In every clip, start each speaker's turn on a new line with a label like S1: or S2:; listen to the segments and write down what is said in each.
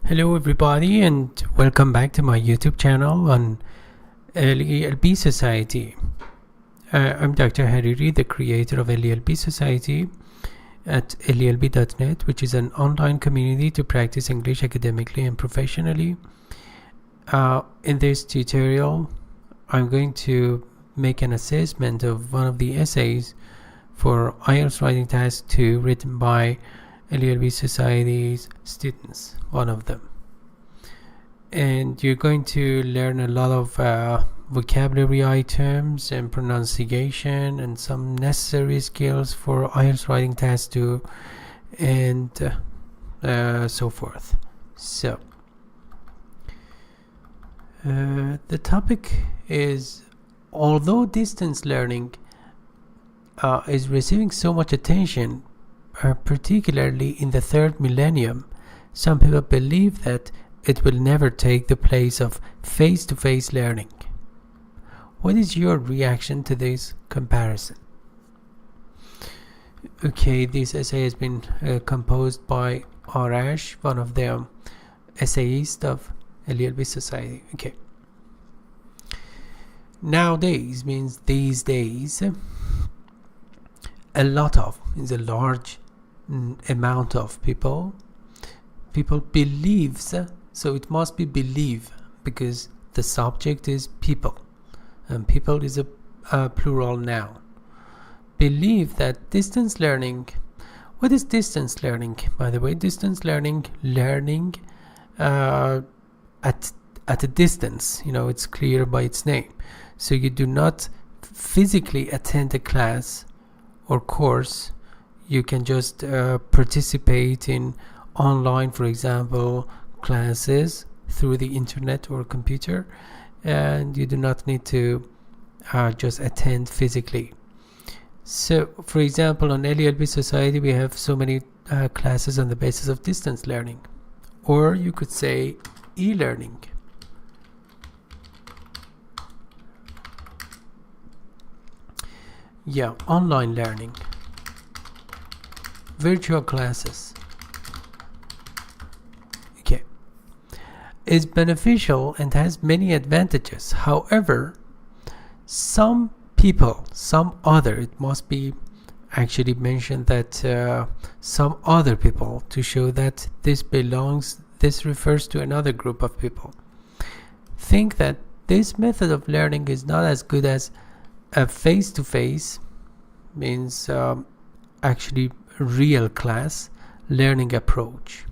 S1: Hello everybody and welcome back to my YouTube channel on LELB Society. I'm Dr. Hariri, the creator of LELB Society at lelb.net, which is an online community to practice English academically and professionally. In this tutorial, I'm going to make an assessment of one of the essays for IELTS Writing Task 2 written by LELB Society's students, one of them. And you're going to learn a lot of vocabulary items and pronunciation and some necessary skills for IELTS Writing Task 2 and so forth. So the topic is, although distance learning is receiving so much attention, particularly in the third millennium, some people believe that it will never take the place of face-to-face learning. What is your reaction to this comparison? Okay, this essay has been composed by Arash, one of the essayists of LELB Society. Okay. Nowadays means these days. A lot of is a large amount of people believes, so it must be believe because the subject is people and people is a plural noun. Believe that distance learning. What is distance learning, by the way? Distance learning at a distance, it's clear by its name, so you do not physically attend a class or course. You can just participate in online, for example, classes through the internet or computer, and you do not need to just attend physically. So, for example, on LELB Society we have so many classes on the basis of distance learning, or you could say e-learning. Yeah, online learning, virtual classes. Okay, is beneficial and has many advantages. However, some people, it must be actually mentioned that some other people, to show that this refers to another group of people, think that this method of learning is not as good as a face-to-face, means actually real class learning approach.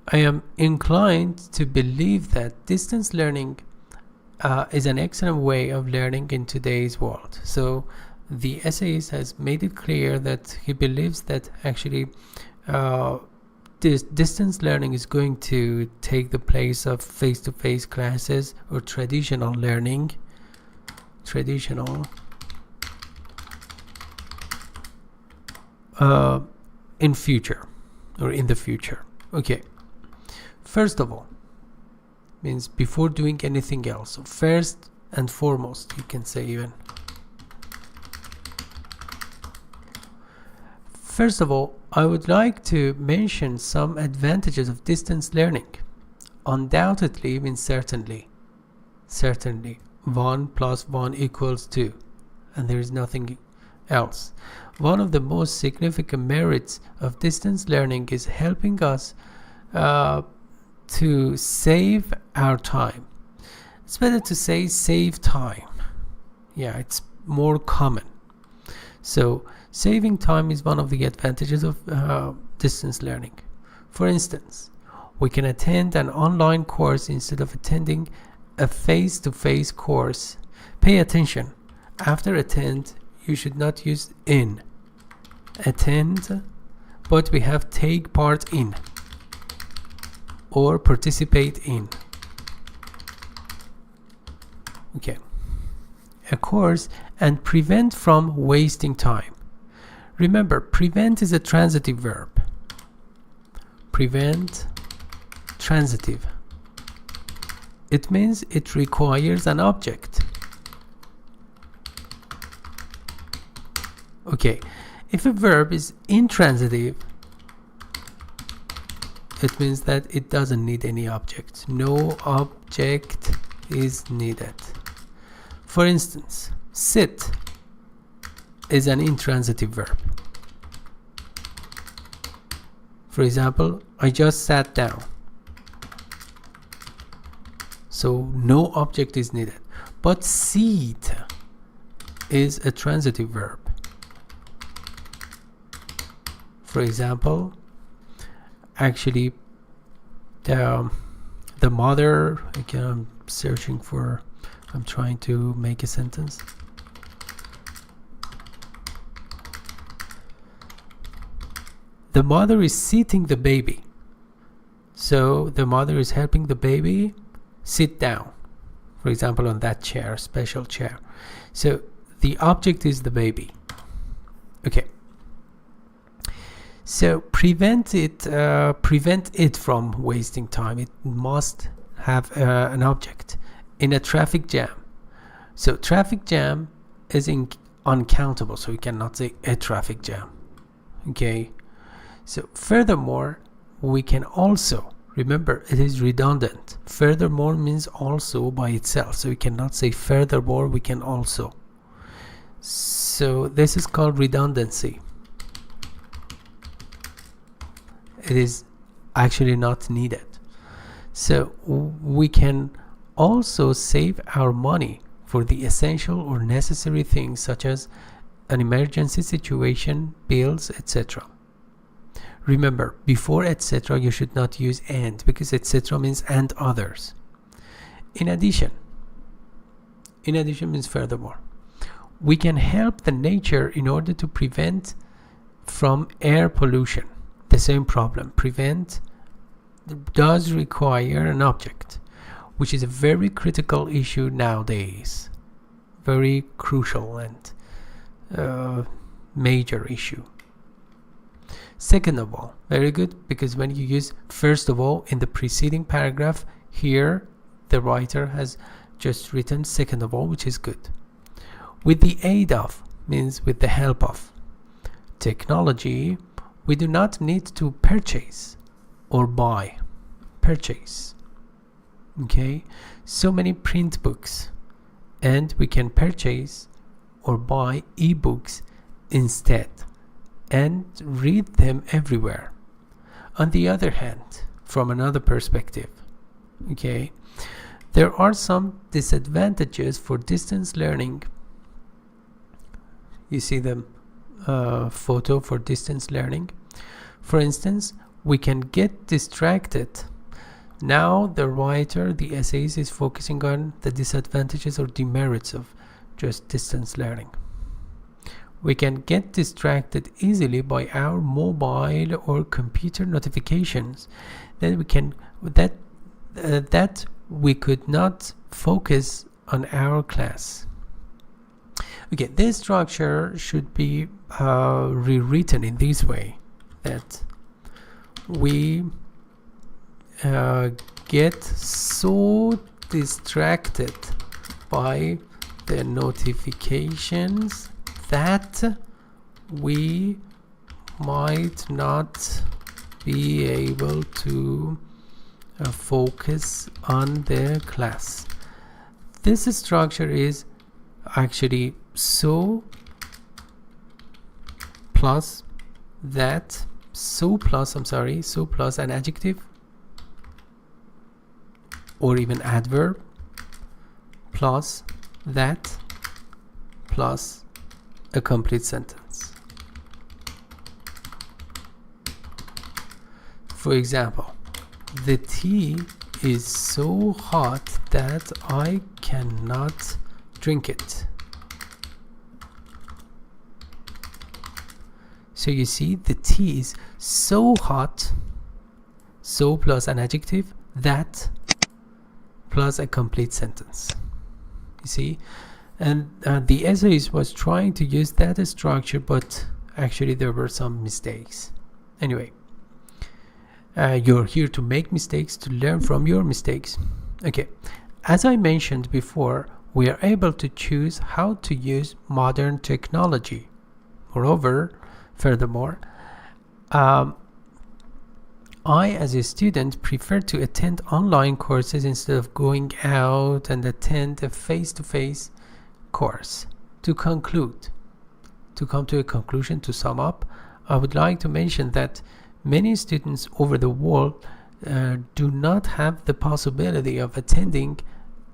S1: I am inclined to believe that distance learning is an excellent way of learning in today's world. So the essayist has made it clear that he believes that actually this distance learning is going to take the place of face-to-face classes or traditional learning. In future or in the future. Okay, first of all means before doing anything else, so first and foremost, you can say even. First of all, I would like to mention some advantages of distance learning. Undoubtedly means certainly 1 + 1 = 2, and there is nothing else. One of the most significant merits of distance learning is helping us to save our time. It's better to say save time. Yeah, it's more common. So saving time is one of the advantages of distance learning. For instance, we can attend an online course instead of attending a face-to-face course. Pay attention. After attend, you should not use in. Attend, but we have take part in or participate in. Okay. A course, and prevent from wasting time. Remember, prevent is a transitive verb. Prevent, transitive. It means it requires an object. Okay, if a verb is intransitive, it means that it doesn't need any object. No object is needed. For instance, sit is an intransitive verb. For example, I just sat down. So no object is needed. But sit is a transitive verb. For example, actually the mother, again I'm trying to make a sentence. The mother is seating the baby. So the mother is helping the baby sit down, for example, on that chair, special chair. So the object is the baby. Okay. So prevent it from wasting time. It must have an object. In a traffic jam. So traffic jam is uncountable, so you cannot say a traffic jam. Okay. So furthermore, we can also, remember, it is redundant. Furthermore means also by itself. So we cannot say furthermore, we can also. So this is called redundancy. It is actually not needed. So we can also save our money for the essential or necessary things such as an emergency situation, bills, etc. Remember, before etc. you should not use and, because etc. means and others. In addition means furthermore. We can help the nature in order to prevent from air pollution. The same problem. Prevent does require an object, which is a very critical issue nowadays. Very crucial and major issue. Second of all, very good, because when you use first of all in the preceding paragraph, here the writer has just written second of all, which is good. With the aid of means with the help of technology, we do not need to purchase or buy. Purchase. Okay, so many print books, and we can purchase or buy ebooks instead and read them everywhere. On the other hand, from another perspective, okay, there are some disadvantages for distance learning. You see the photo for distance learning. For instance, we can get distracted. Now the writer, the essayist, is focusing on the disadvantages or demerits of just distance learning. We can get distracted easily by our mobile or computer notifications. Then we can that we could not focus on our class. Okay, this structure should be rewritten in this way, that we get so distracted by the notifications that we might not be able to focus on the class. This structure is actually so plus that, so plus an adjective or even adverb plus that plus a complete sentence. For example, the tea is so hot that I cannot drink it. So you see, the tea is so hot, so plus an adjective, that plus a complete sentence. You see, and the essayist was trying to use that structure, but actually there were some mistakes. Anyway, you're here to make mistakes, to learn from your mistakes. Okay, as I mentioned before, we are able to choose how to use modern technology. Furthermore, I, as a student, prefer to attend online courses instead of going out and attend a face-to-face course. To conclude, to come to a conclusion, to sum up, I would like to mention that many students over the world do not have the possibility of attending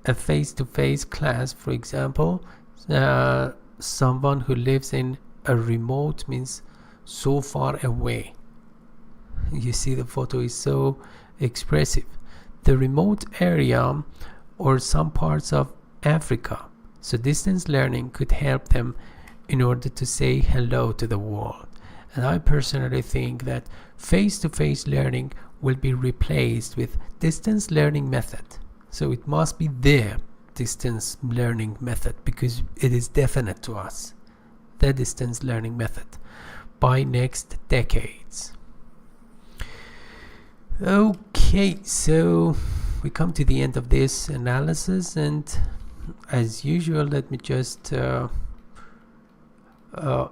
S1: a face-to-face class. For example, someone who lives in a remote, means so far away. You see, the photo is so expressive. The remote area or some parts of Africa. So distance learning could help them in order to say hello to the world. And I personally think that face-to-face learning will be replaced with distance learning method. So it must be the distance learning method, because it is definite to us, the distance learning method, by next decades. Okay, so we come to the end of this analysis, and as usual, let me just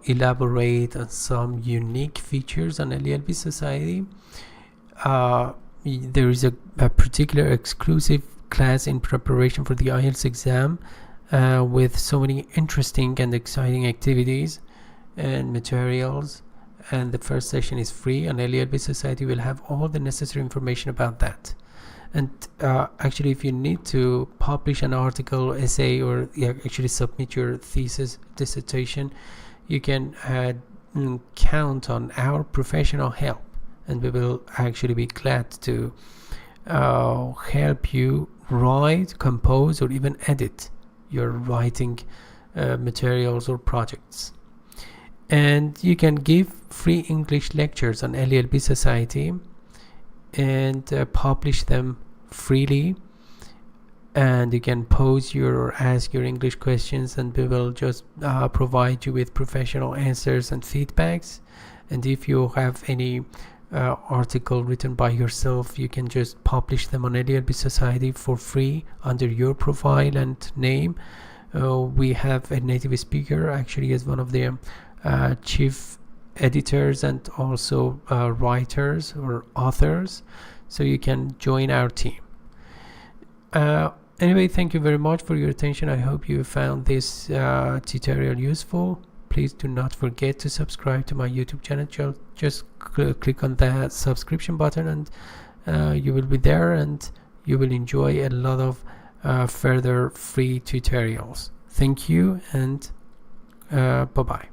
S1: elaborate on some unique features on LELB Society. There is a particular exclusive class in preparation for the IELTS exam with so many interesting and exciting activities and materials, and the first session is free, and LELB Society will have all the necessary information about that. And actually, if you need to publish an article, essay, or actually submit your thesis, dissertation, you can count on our professional help, and we will actually be glad to help you write, compose, or even edit your writing materials or projects. And you can give free English lectures on LELB Society and publish them freely, and you can pose your or ask your English questions, and we will just provide you with professional answers and feedbacks. And if you have any article written by yourself, you can just publish them on LELB Society for free under your profile and name. We have a native speaker actually as one of the chief editors and also writers or authors, so you can join our team. Anyway, thank you very much for your attention. I hope you found this tutorial useful. Please do not forget to subscribe to my YouTube channel. Just click on the subscription button, and you will be there, and you will enjoy a lot of further free tutorials. Thank you, and bye-bye.